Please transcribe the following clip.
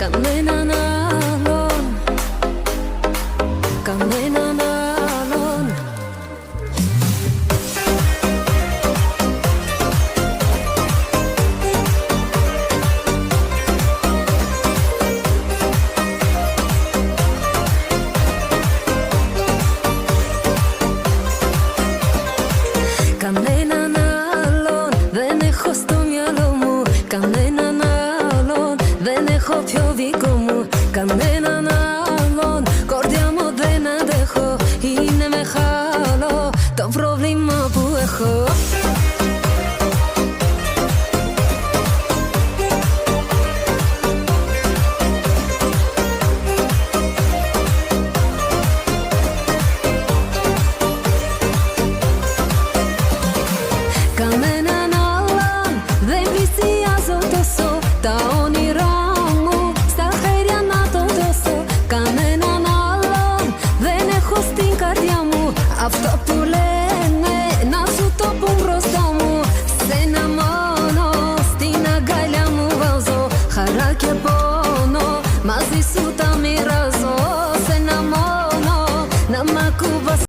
κανέναν άλλον, κανέναν άλλον. Κανέναν άλλον δεν έχω στο μυαλό μου, κανέναν άλλον δεν έχω πιο δικό μου, κανέναν άλλον. Κορδιά μου δεν αντέχω, είναι μεγάλο το πρόβλημα που έχω. Κανέναν άλλον δεν πλησιάζω τόσο, τα όνειρά μου στα χέρια να το δώσω. Κανέναν άλλον δεν έχω στην καρδιά μου αυτό που